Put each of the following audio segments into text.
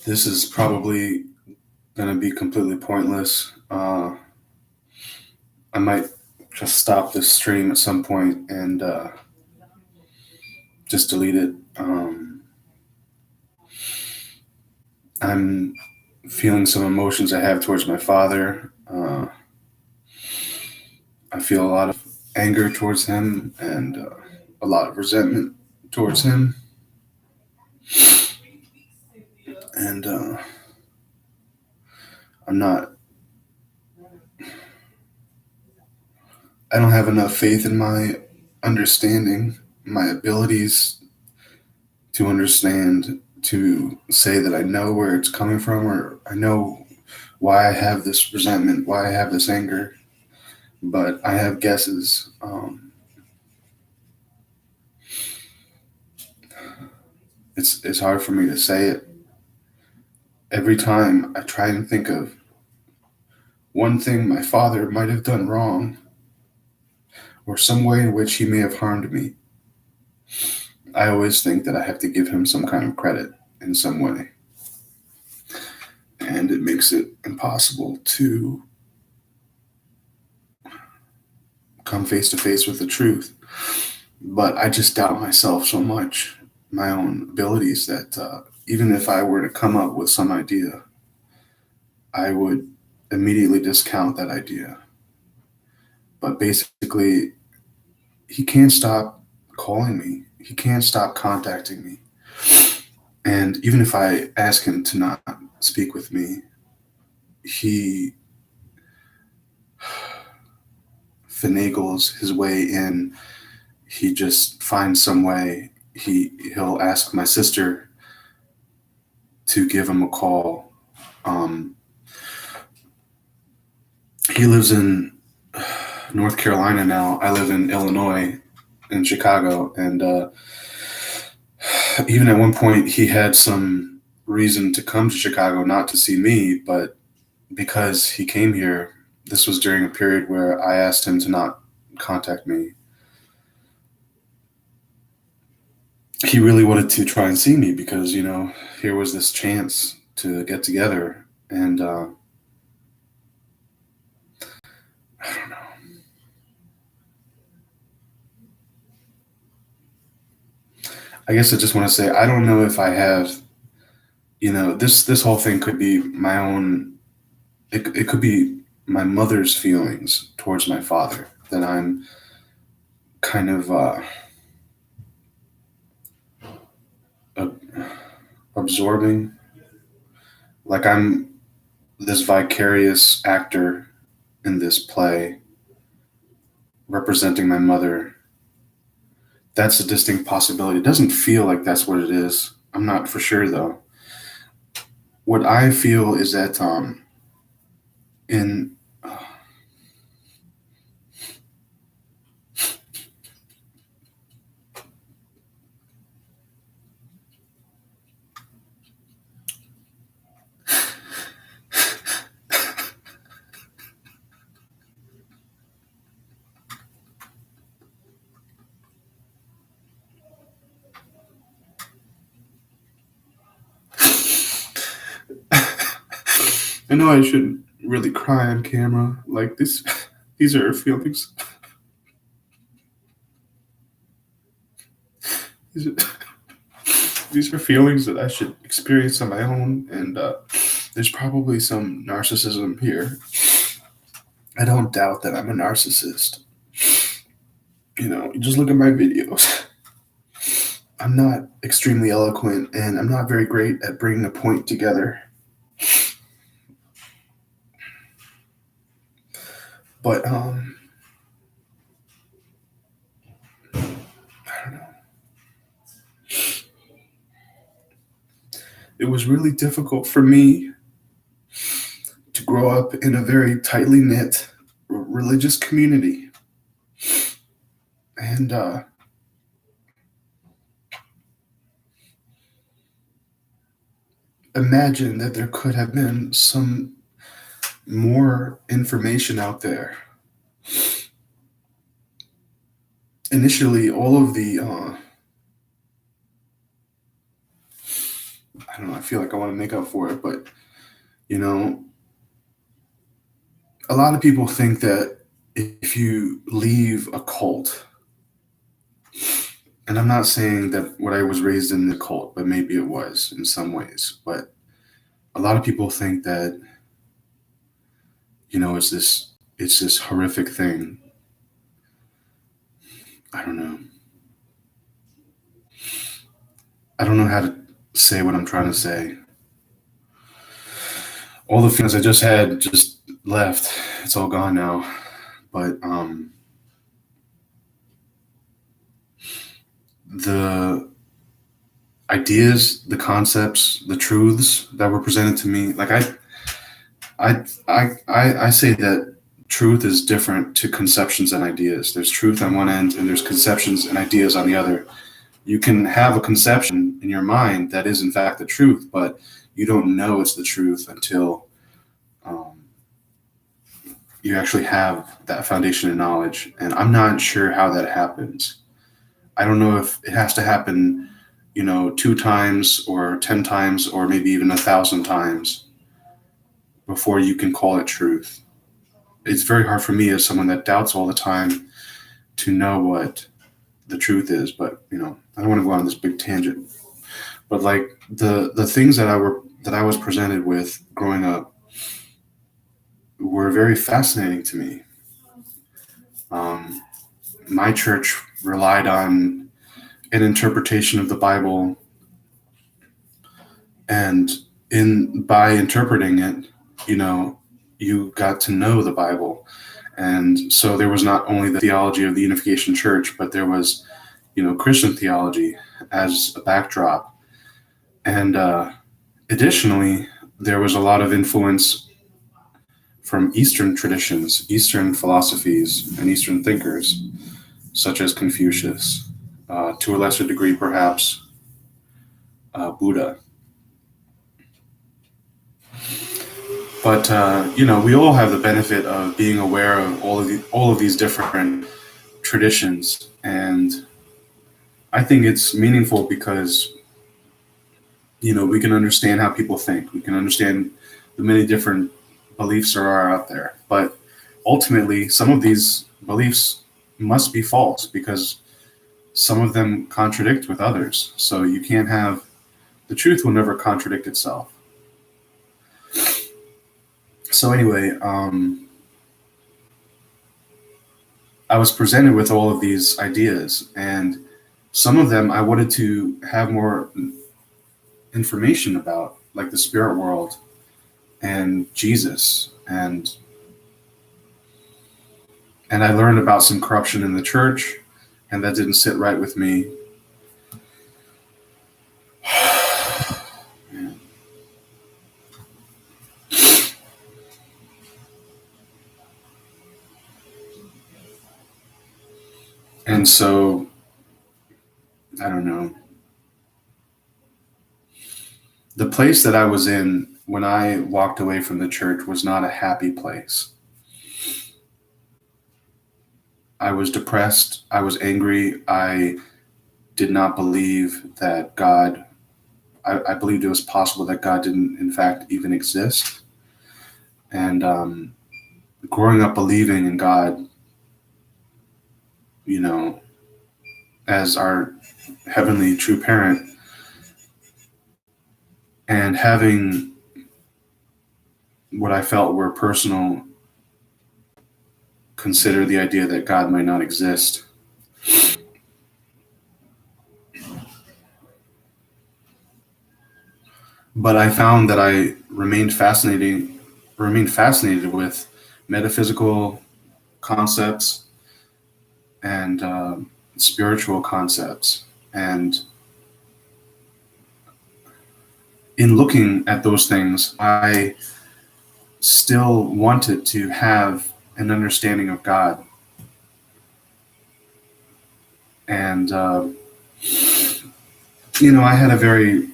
This is probably going to be completely pointless. I might just stop this stream at some point and just delete it. I'm feeling some emotions I have towards my father. I feel a lot of anger towards him and a lot of resentment towards him. And I'm not, I don't have enough faith in my understanding, my abilities to understand, to say that I know where it's coming from, or I know why I have this resentment, why I have this anger, but I have guesses. It's hard for me to say it. Every time I try and think of one thing my father might have done wrong, or some way in which he may have harmed me, I always think that I have to give him some kind of credit in some way. And it makes it impossible to come face to face with the truth. But I just doubt myself so much, my own abilities, that even if I were to come up with some idea, I would immediately discount that idea. But basically, he can't stop calling me. He can't stop contacting me. And even if I ask him to not speak with me, he finagles his way in. He just finds some way. He'll ask my sister to give him a call. Um, he lives in North Carolina now. I live in Illinois, in Chicago, and even at one point he had some reason to come to Chicago, not to see me, but because he came here. This was during a period where I asked him to not contact me. He really wanted to try and see me because, here was this chance to get together. And I don't know. I guess I just want to say, I don't know if I have, this whole thing could be my own, it could be my mother's feelings towards my father that I'm kind of absorbing. Like I'm this vicarious actor in this play representing my mother. That's a distinct possibility. It doesn't feel like that's what it is. I'm not for sure though. What I feel is that in I know I shouldn't really cry on camera like this. These are feelings. These are, these are feelings that I should experience on my own, and there's probably some narcissism here. I don't doubt that I'm a narcissist. You just look at my videos. I'm not extremely eloquent, and I'm not very great at bringing a point together. But I don't know. It was really difficult for me to grow up in a very tightly knit religious community. And imagine that there could have been some more information out there. Initially, all of the, I I don't know, I feel like I want to make up for it, but you know, a lot of people think that if you leave a cult, and I'm not saying that what I was raised in the cult, but maybe it was in some ways, but a lot of people think that, it's this horrific thing. I don't know. I don't know how to say what I'm trying to say. All the feelings I just had just left. It's all gone now. But the ideas, the concepts, the truths that were presented to me, like I say that truth is different to conceptions and ideas. There's truth on one end, and there's conceptions and ideas on the other. You can have a conception in your mind that is in fact the truth, but you don't know it's the truth until um, you actually have that foundation of knowledge. And I'm not sure how that happens. I don't know if it has to happen, 2 times or 10 times or maybe even 1,000 times before you can call it truth. It's very hard for me as someone that doubts all the time to know what the truth is. But I don't want to go on this big tangent. But like the things that I was presented with growing up were very fascinating to me. Um, my church relied on an interpretation of the Bible, and in by interpreting it, you know, you got to know the Bible. And so there was not only the theology of the Unification Church, but there was, Christian theology as a backdrop. And additionally, there was a lot of influence from Eastern traditions, Eastern philosophies, and Eastern thinkers, such as Confucius, to a lesser degree, perhaps Buddha. But we all have the benefit of being aware of all of these different traditions, and I think it's meaningful because we can understand how people think. We can understand the many different beliefs there are out there. But ultimately, some of these beliefs must be false because some of them contradict with others. So you can't have the truth will never contradict itself. So anyway, I was presented with all of these ideas, and some of them I wanted to have more information about, like the spirit world and Jesus, and I learned about some corruption in the church, and that didn't sit right with me. And so, I don't know. The place that I was in when I walked away from the church was not a happy place. I was depressed. I was angry. I did not believe that God, I believed it was possible that God didn't, in fact, even exist. And growing up believing in God, as our heavenly true parent, and having what I felt were personal consider the idea that God might not exist. But I found that I remained fascinated with metaphysical concepts and spiritual concepts. And in looking at those things, I still wanted to have an understanding of God. And, I had a very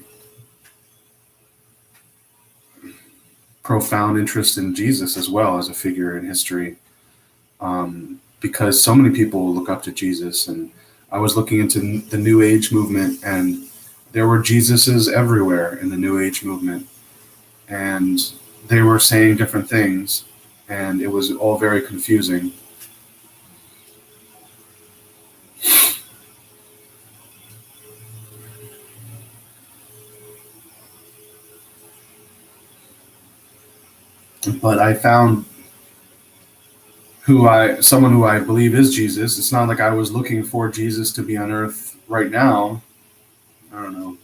profound interest in Jesus as well as a figure in history, because so many people look up to Jesus. And I was looking into the New Age movement, and there were Jesuses everywhere in the New Age movement, and they were saying different things, and it was all very confusing. But I found someone who I believe is Jesus. It's not like I was looking for Jesus to be on earth right now. I don't know.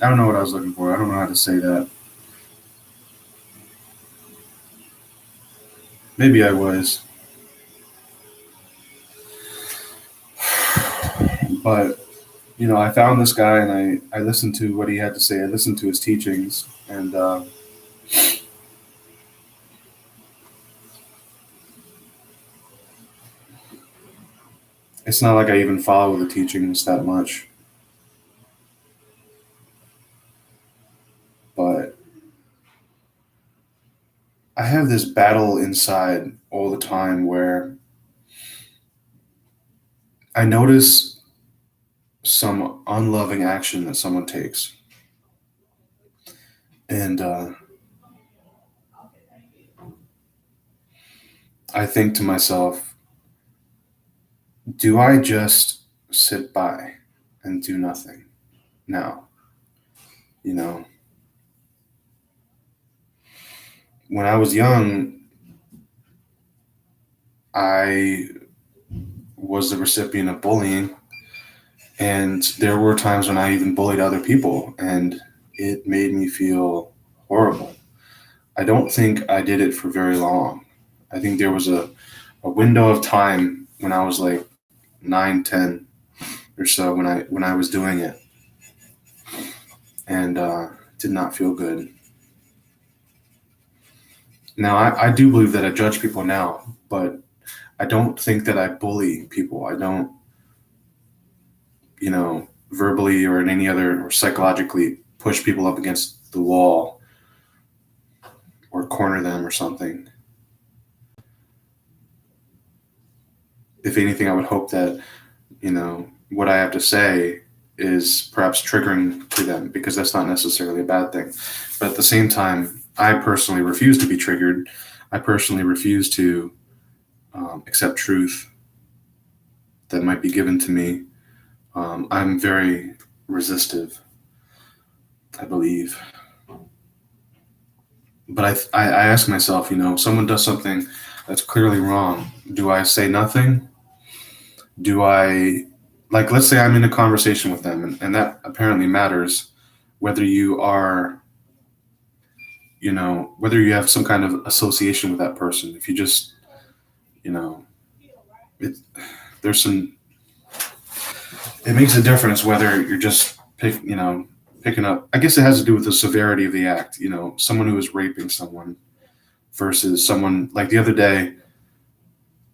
I don't know what I was looking for. I don't know how to say that. Maybe I was. But, I found this guy and I listened to what he had to say. I listened to his teachings. And it's not like I even follow the teachings that much. But I have this battle inside all the time where I notice some unloving action that someone takes. And I think to myself, do I just sit by and do nothing now? You know, when I was young, I was the recipient of bullying, and there were times when I even bullied other people, and it made me feel horrible. I don't think I did it for very long. I think there was a window of time when I was like 9, 10 or so when I was doing it, and did not feel good. Now I do believe that I judge people now, but I don't think that I bully people. I don't, verbally or in any other or psychologically push people up against the wall or corner them or something. If anything, I would hope that, what I have to say is perhaps triggering to them, because that's not necessarily a bad thing. But at the same time, I personally refuse to be triggered. I personally refuse to accept truth that might be given to me. I'm very resistive, I believe. But I ask myself, if someone does something that's clearly wrong, do I say nothing? Do I, like, let's say I'm in a conversation with them, and that apparently matters, whether you are, whether you have some kind of association with that person. If you just, you know, it, there's some, it makes a difference whether you're just picking up. I guess it has to do with the severity of the act. Someone who is raping someone versus someone like the other day.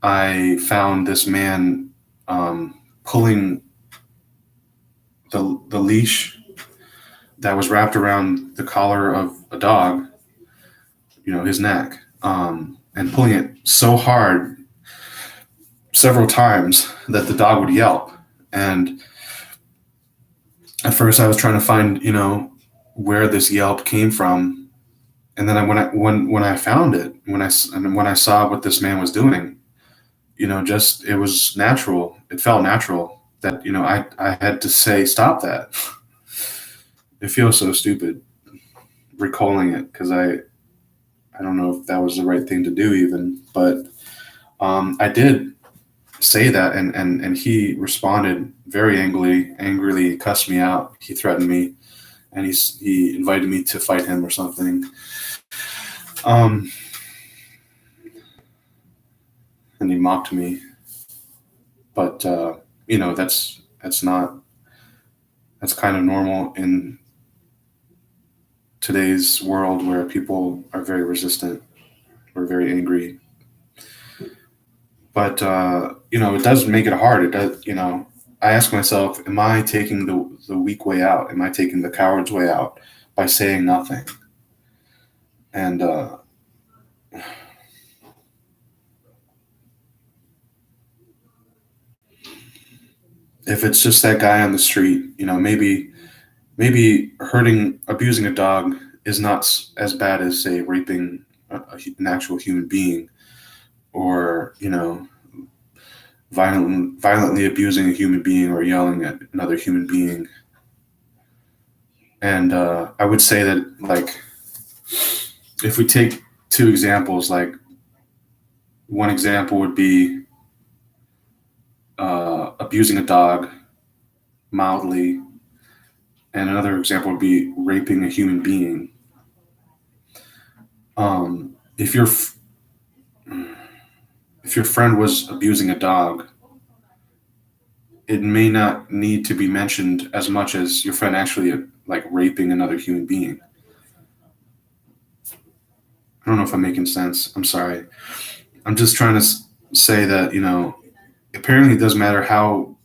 I found this man pulling the leash that was wrapped around the collar of a dog, his neck, and pulling it so hard several times that the dog would yelp. And at first, I was trying to find, where this yelp came from. And then when I found it, when I saw what this man was doing, just it was natural. It felt natural that I had to say stop that. It feels so stupid recalling it, because I don't know if that was the right thing to do even, but I did say that, and he responded very angrily, cussed me out. He threatened me, and he invited me to fight him or something. Um, and he mocked me, but that's not that's kind of normal in today's world where people are very resistant or very angry. But it does make it hard. It does. I ask myself, am I taking the weak way out? Am I taking the coward's way out by saying nothing? And If it's just that guy on the street, maybe hurting, abusing a dog is not as bad as, say, raping an actual human being, or violently abusing a human being or yelling at another human being. And I would say that, like, if we take two examples, like, one example would be abusing a dog mildly, and another example would be raping a human being. If your friend was abusing a dog, it may not need to be mentioned as much as your friend actually like raping another human being. I don't know if I'm making sense. I'm sorry. I'm just trying to say that apparently it doesn't matter how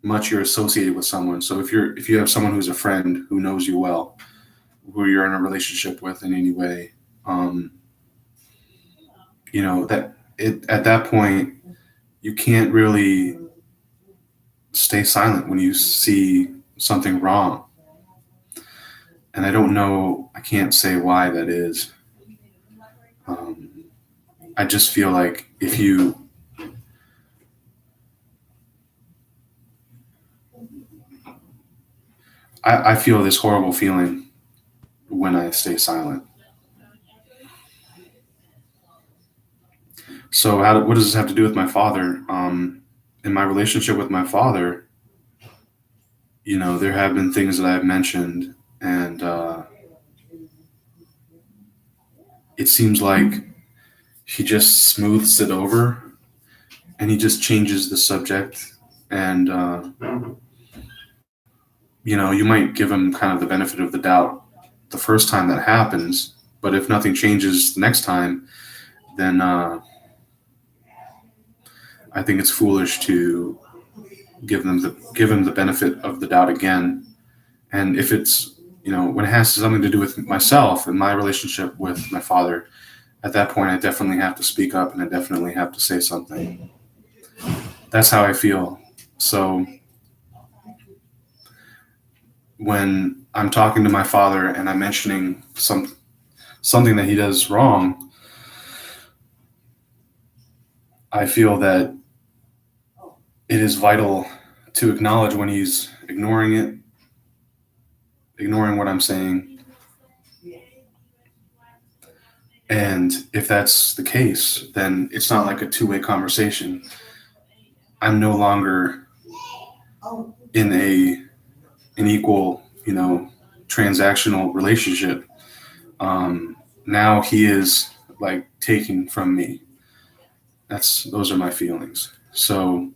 much you're associated with someone. So if you have someone who's a friend who knows you well, who you're in a relationship with in any way, um, that it at that point you can't really stay silent when you see something wrong. And I don't know, I can't say why that is. Um, I just feel like if you, I feel this horrible feeling when I stay silent. So what does this have to do with my father? In my relationship with my father, there have been things that I've mentioned, and it seems like he just smooths it over, and he just changes the subject. And you might give him kind of the benefit of the doubt the first time that happens, but if nothing changes the next time, then I think it's foolish to give him the benefit of the doubt again. And if it's when it has something to do with myself and my relationship with my father, at that point I definitely have to speak up, and I definitely have to say something. That's how I feel. So when I'm talking to my father and I'm mentioning something that he does wrong, I feel that it is vital to acknowledge when he's ignoring what I'm saying. And if that's the case, then it's not like a two-way conversation. I'm no longer in an equal, transactional relationship. Now he is like taking from me. Those are my feelings. So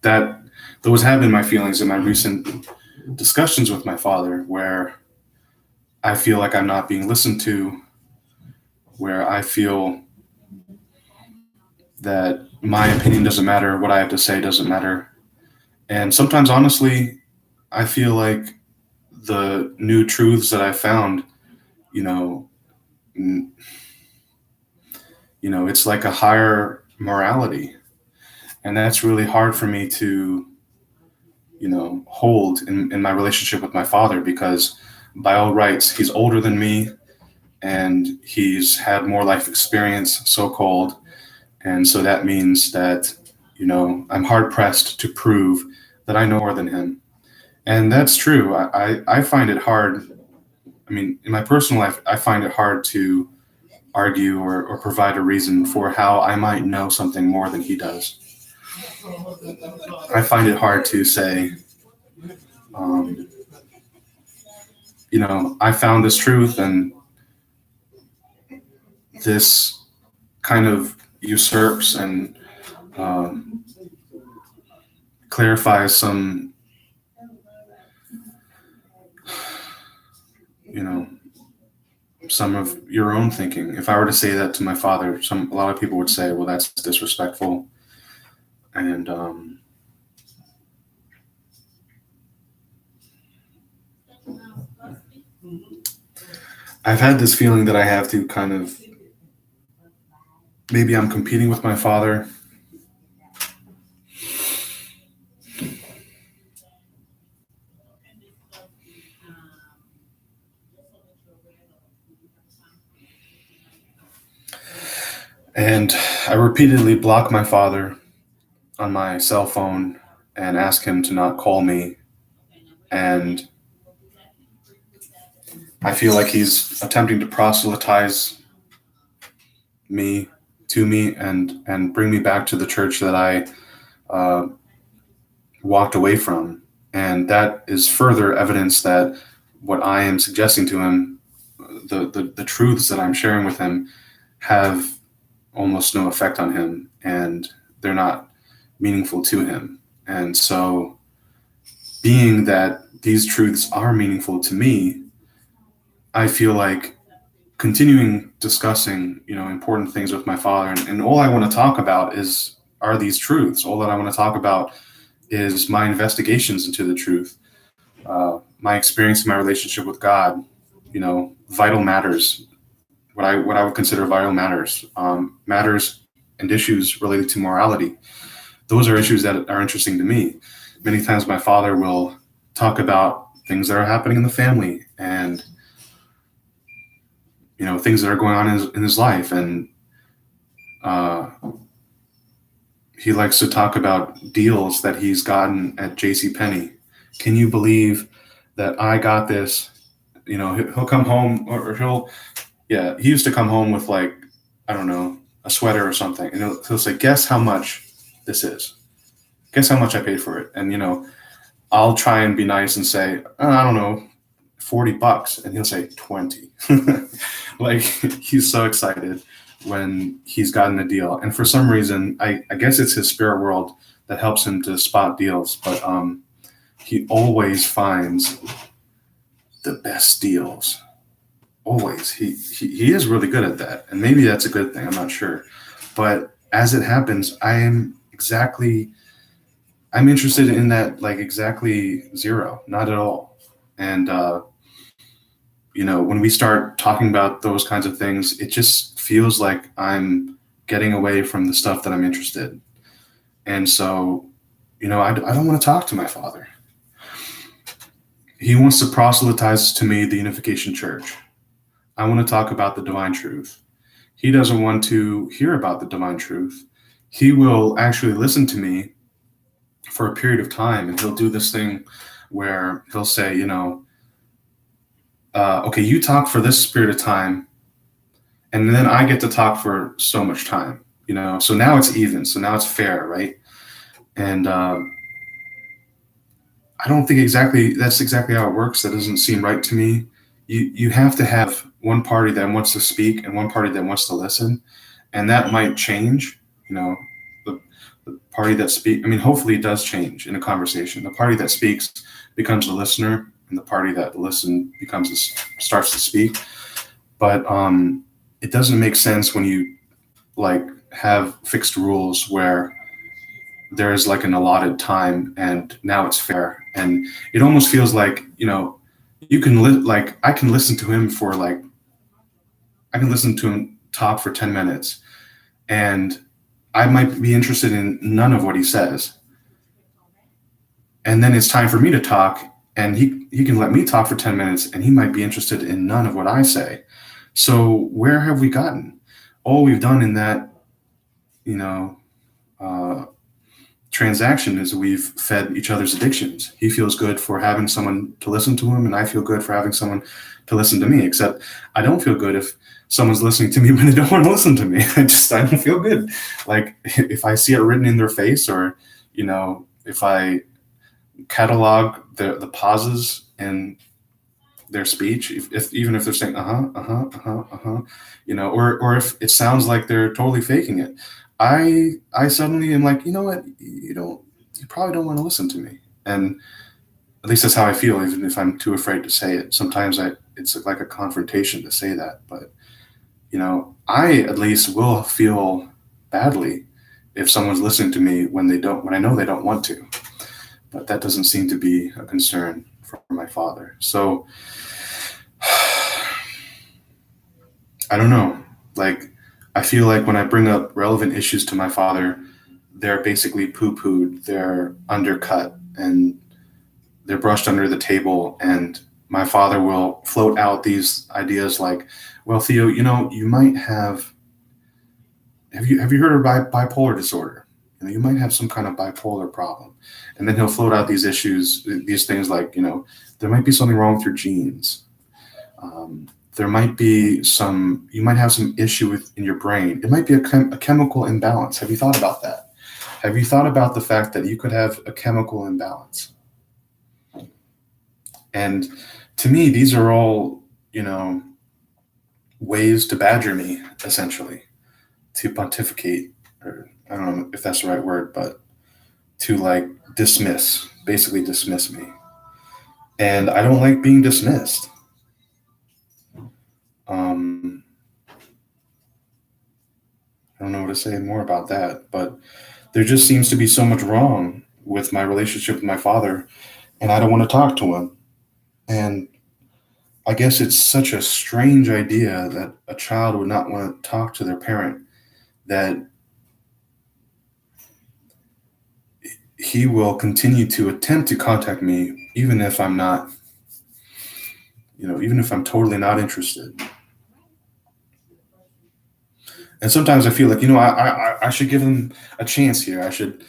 that those have been my feelings in my recent discussions with my father, where I feel like I'm not being listened to, where I feel that my opinion doesn't matter, what I have to say doesn't matter. And sometimes, honestly, I feel like the new truths that I found, you know, it's like a higher morality. And that's really hard for me to, hold in my relationship with my father, because by all rights, he's older than me and he's had more life experience, so called. And so that means that, I'm hard pressed to prove that I know more than him. And that's true. I find it hard. I mean, in my personal life, I find it hard to argue or provide a reason for how I might know something more than he does. I find it hard to say, um, I found this truth, and this kind of usurps and um, clarifies you know, some of your own thinking. If I were to say that to my father, a lot of people would say, "Well, that's disrespectful." And I've had this feeling that I have to kind of, maybe I'm competing with my father, And I repeatedly block my father on my cell phone and ask him to not call me. And I feel like he's attempting to proselytize me to me and bring me back to the church that I uh, walked away from. And that is further evidence that what I am suggesting to him, the truths that I'm sharing with him, have almost no effect on him, and they're not meaningful to him. And so, being that these truths are meaningful to me, I feel like continuing discussing, important things with my father, and all I want to talk about are these truths. All that I want to talk about is my investigations into the truth, my experience in my relationship with God, vital matters, what I would consider vital matters, matters and issues related to morality. Those are issues that are interesting to me. Many times my father will talk about things that are happening in the family, and things that are going on in his life, and uh, he likes to talk about deals that he's gotten at J.C. Penney. Can you believe that I got this? He'll come home, or he used to come home with, like, I don't know, a sweater or something, and he'll say, "Guess how much this is? Guess how much I paid for it?" And I'll try and be nice and say, I don't know, $40, and he'll say 20. Like, he's so excited when he's gotten a deal, and for some reason, I guess it's his spirit world that helps him to spot deals, but he always finds the best deals. Always. He is really good at that, and maybe that's a good thing, I'm not sure. But as it happens, I'm interested in that, like, exactly zero, not at all. And when we start talking about those kinds of things, it just feels like I'm getting away from the stuff that I'm interested in. And so, I don't want to talk to my father. He wants to proselytize to me the Unification Church. I want to talk about the divine truth. He doesn't want to hear about the divine truth. He will actually listen to me for a period of time, and he'll do this thing where he'll say, okay, you talk for this period of time, and then I get to talk for so much time, so now it's even, so now it's fair, right? And I don't think that's exactly how it works. That doesn't seem right to me. You have to have one party that wants to speak and one party that wants to listen, and that might change. The, the party that speak. I mean, hopefully, it does change in a conversation. The party that speaks becomes the listener, and the party that starts to speak. But it doesn't make sense when you, like, have fixed rules where there's, like, an allotted time, and now it's fair, and it almost feels like, you can like, I can listen to him talk for 10 minutes, and I might be interested in none of what he says, and then it's time for me to talk, and he can let me talk for 10 minutes, and he might be interested in none of what I say. So where have we gotten? All we've done in that, transaction is we've fed each other's addictions. He feels good for having someone to listen to him, and I feel good for having someone to listen to me, except I don't feel good if someone's listening to me when they don't want to listen to me. I don't feel good. Like, if I see it written in their face, or, if I catalog the pauses in their speech, even if they're saying or if it sounds like they're totally faking it, I suddenly am like, you know what, you probably don't want to listen to me. And at least that's how I feel, even if I'm too afraid to say it. Sometimes it's like a confrontation to say that, but I at least will feel badly if someone's listening to me when I know they don't want to. But that doesn't seem to be a concern for my father. So I don't know. Like, I feel like when I bring up relevant issues to my father, they're basically poo-pooed, they're undercut, and they're brushed under the table. And my father will float out these ideas like, well, Theo, you might have Have you heard of bipolar disorder? You might have some kind of bipolar problem, and then he'll float out these issues, these things like, there might be something wrong with your genes. There might be you might have some issue in your brain. It might be a chemical imbalance. Have you thought about that? Have you thought about the fact that you could have a chemical imbalance? And to me, these are all, ways to badger me, essentially, to pontificate, or I don't know if that's the right word, but to like basically dismiss me. And I don't like being dismissed. Um, I don't know what to say more about that, but there just seems to be so much wrong with my relationship with my father, and I don't want to talk to him. And I guess it's such a strange idea that a child would not want to talk to their parent, that he will continue to attempt to contact me, even if I'm not, even if I'm totally not interested. And sometimes I feel like, I should give him a chance here. I should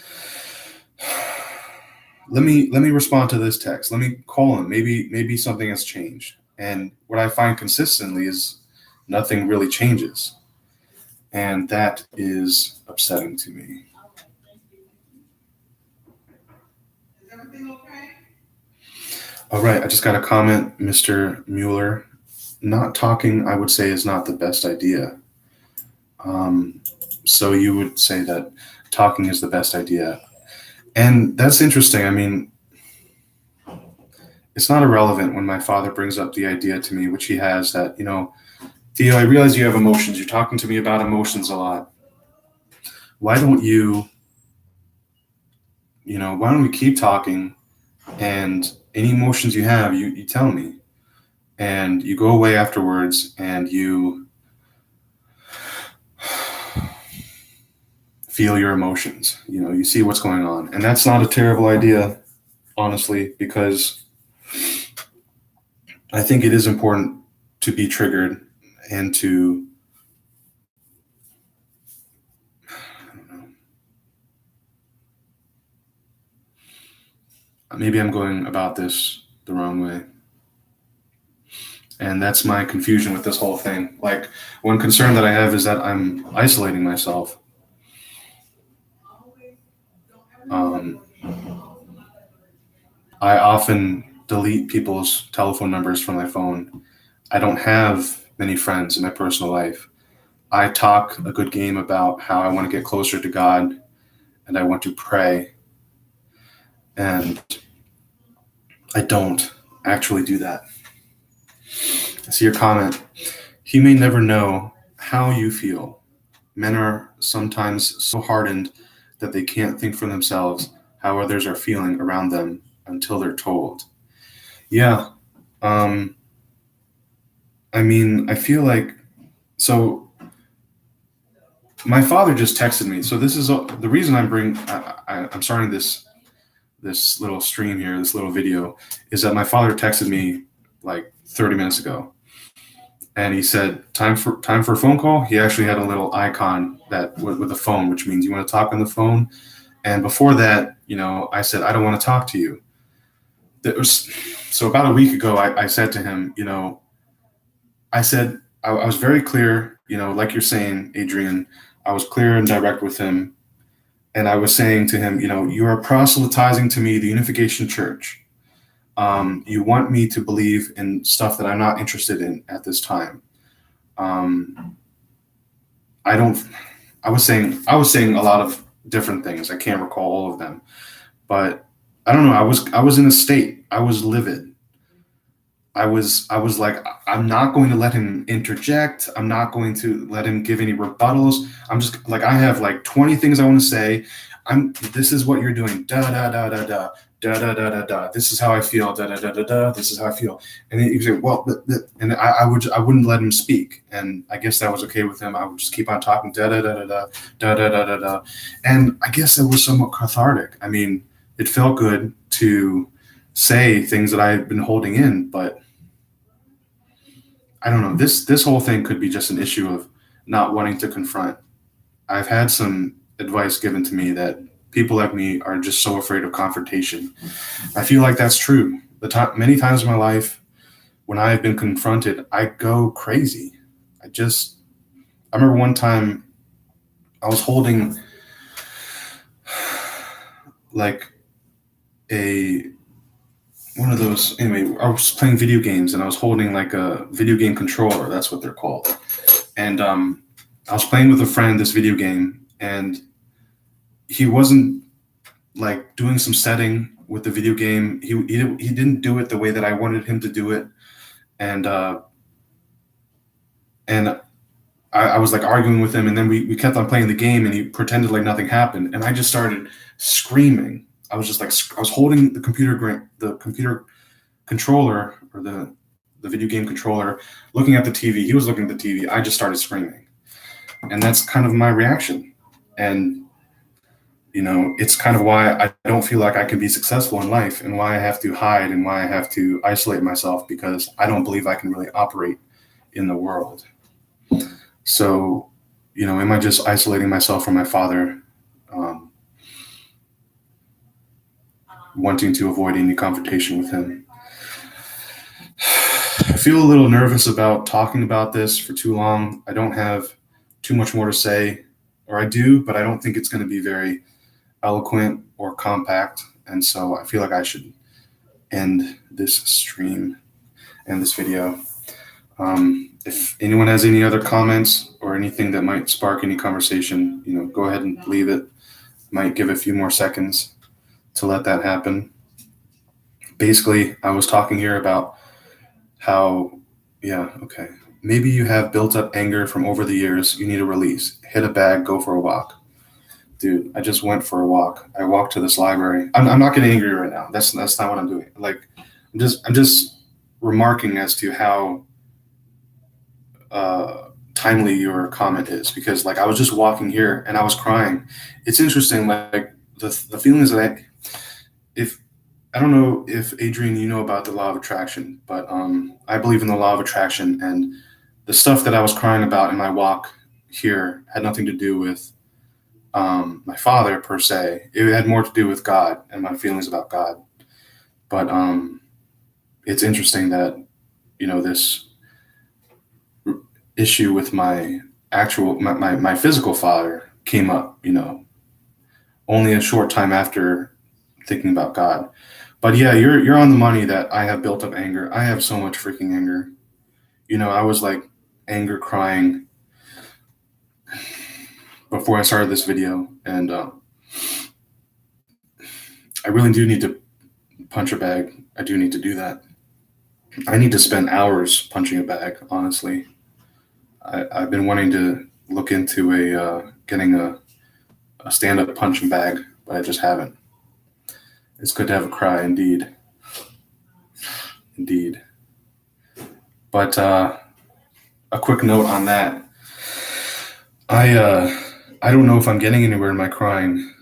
let me respond to this text. Let me call him. Maybe something has changed. And what I find consistently is nothing really changes. And that is upsetting to me. All right, I just got a comment, Mr. Mueller. Not talking, I would say, is not the best idea. So you would say that talking is the best idea. And that's interesting. I mean, it's not irrelevant when my father brings up the idea to me, which he has, that, Theo, I realize you have emotions. You're talking to me about emotions a lot. Why don't why don't we keep talking, and any emotions you have, you tell me, and you go away afterwards and you feel your emotions. You see what's going on. And that's not a terrible idea, honestly, because I think it is important to be triggered and to, I don't know, maybe I'm going about this the wrong way. And that's my confusion with this whole thing. Like, one concern that I have is that I'm isolating myself. Um, I often delete people's telephone numbers from my phone. I don't have many friends in my personal life. I talk a good game about how I want to get closer to God and I want to pray. And I don't actually do that. I see your comment. He may never know how you feel. Men are sometimes so hardened that they can't think for themselves how others are feeling around them until they're told. Yeah. I mean, I feel like, so my father just texted me. So this is the reason I'm starting this little stream here, this little video, is that my father texted me like 30 minutes ago, and he said, time for a phone call. He actually had a little icon that with a phone, which means you want to talk on the phone. And before that, I said, I don't want to talk to you. So about a week ago, I said to him, I said, I was very clear, like you're saying, Adrian, I was clear and direct with him. And I was saying to him, you are proselytizing to me the Unification Church. You want me to believe in stuff that I'm not interested in at this time. I was saying a lot of different things. I can't recall all of them, but I don't know. I was in a state. I was livid. I was like, I'm not going to let him interject. I'm not going to let him give any rebuttals. I'm just like, I have like 20 things I want to say. This is what you're doing. Da da da da da da da da da da. This is how I feel. Da da da da da. This is how I feel. And then you say, well, and I wouldn't let him speak. And I guess that was okay with him. I would just keep on talking. Da da da da da da da da da da. And I guess it was somewhat cathartic. I mean, it felt good to say things that I had been holding in, but I don't know. This whole thing could be just an issue of not wanting to confront. I've had some advice given to me that people like me are just so afraid of confrontation. I feel like that's true. Many times in my life, when I have been confronted, I go crazy. I just, I remember one time I was holding like a one of those. Anyway, I was playing video games and I was holding like a video game controller. That's what they're called. And I was playing with a friend this video game, and he wasn't like doing some setting with the video game. He didn't do it the way that I wanted him to do it, and and I was like arguing with him, and then we kept on playing the game, and he pretended like nothing happened, and I just started screaming. I was just like I was holding the computer controller, or the video game controller, looking at the TV. He was looking at the TV. I just started screaming, and that's kind of my reaction. And it's kind of why I don't feel like I can be successful in life, and why I have to hide, and why I have to isolate myself, because I don't believe I can really operate in the world. So, am I just isolating myself from my father, um, wanting to avoid any confrontation with him? I feel a little nervous about talking about this for too long. I don't have too much more to say, or I do, but I don't think it's going to be very eloquent or compact. And so I feel like I should end this stream and this video. If anyone has any other comments or anything that might spark any conversation, go ahead and leave it. Might give a few more seconds to let that happen. Basically, I was talking here about how, maybe you have built up anger from over the years. You need to release. Hit a bag, go for a walk. Dude, I just went for a walk. I walked to this library. I'm not getting angry right now. That's not what I'm doing. Like, I'm just remarking as to how timely your comment is, because like I was just walking here and I was crying. It's interesting, like the feelings that if I don't know if Adrian, you know about the law of attraction, but I believe in the law of attraction, and the stuff that I was crying about in my walk here had nothing to do with my father per se. It had more to do with God and my feelings about God. But it's interesting that this issue with my physical father came up, only a short time after thinking about God. But yeah, you're on the money that I have built up anger. I have so much freaking anger. I was like anger crying before I started this video, and I really do need to punch a bag. I do need to do that. I need to spend hours punching a bag, honestly. I've been wanting to look into getting a stand-up punching bag, but I just haven't. It's good to have a cry, indeed. Indeed. But a quick note on that. I don't know if I'm getting anywhere in my crying.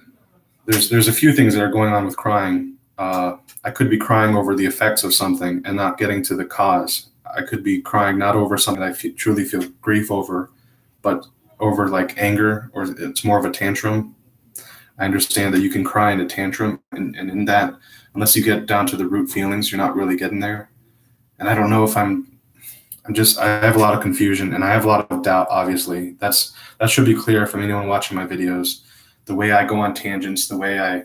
There's a few things that are going on with crying. I could be crying over the effects of something and not getting to the cause. I could be crying not over something I truly feel grief over, but over like anger, or it's more of a tantrum. I understand that you can cry in a tantrum, and in that, unless you get down to the root feelings, you're not really getting there. And I don't know if I have a lot of confusion, and I have a lot of doubt, obviously. That should be clear from anyone watching my videos. The way I go on tangents, the way I,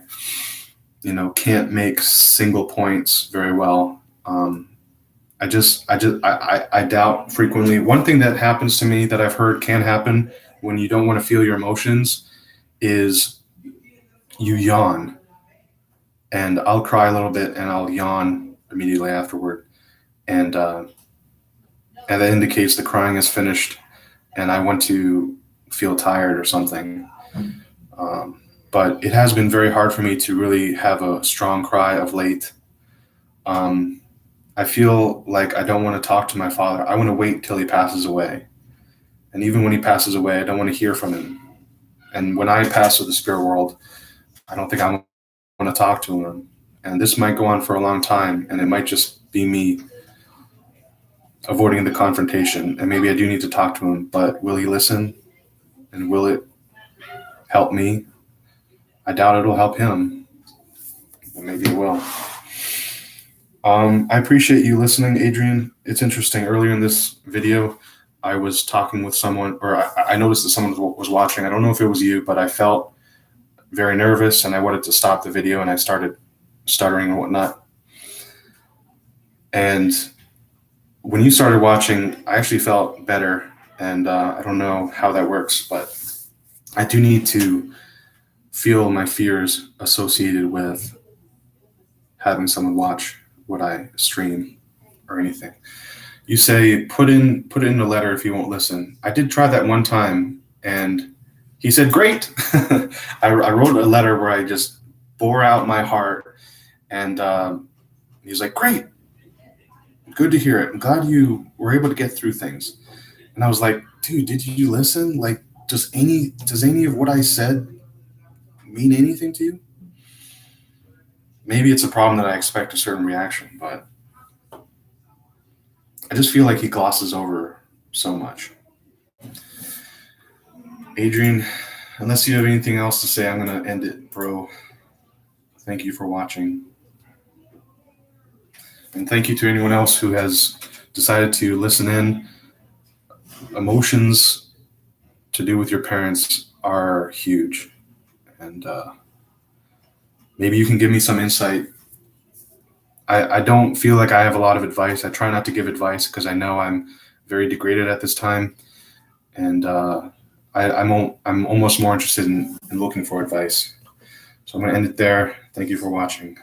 can't make single points very well. I doubt frequently. One thing that happens to me that I've heard can happen when you don't want to feel your emotions is you yawn. And I'll cry a little bit and I'll yawn immediately afterward. And that indicates the crying is finished and I want to feel tired or something. But it has been very hard for me to really have a strong cry of late. I feel like I don't want to talk to my father. I want to wait till he passes away. And even when he passes away, I don't want to hear from him. And when I pass to the spirit world, I don't think I want to talk to him. And this might go on for a long time, and it might just be me avoiding the confrontation. And maybe I do need to talk to him, but will he listen? And will it help me. I doubt it'll help him, but maybe it will. I appreciate you listening, Adrian. It's interesting. Earlier in this video, I was talking with someone, or I noticed that someone was watching. I don't know if it was you, but I felt very nervous and I wanted to stop the video and I started stuttering and whatnot. And when you started watching, I actually felt better. And I don't know how that works, but I do need to feel my fears associated with having someone watch what I stream or anything. You say put in a letter if you won't listen. I did try that one time, and he said great. I wrote a letter where I just bore out my heart, and he was like, great, good to hear it. I'm glad you were able to get through things. And I was like, dude, did you listen? Like, does any of what I said mean anything to you? Maybe it's a problem that I expect a certain reaction, but I just feel like he glosses over so much. Adrian, unless you have anything else to say, I'm going to end it, bro. Thank you for watching. And thank you to anyone else who has decided to listen in. Emotions to do with your parents are huge. And maybe you can give me some insight. I don't feel like I have a lot of advice. I try not to give advice because I know I'm very degraded at this time. And I'm almost more interested in looking for advice. So I'm going to end it there. Thank you for watching.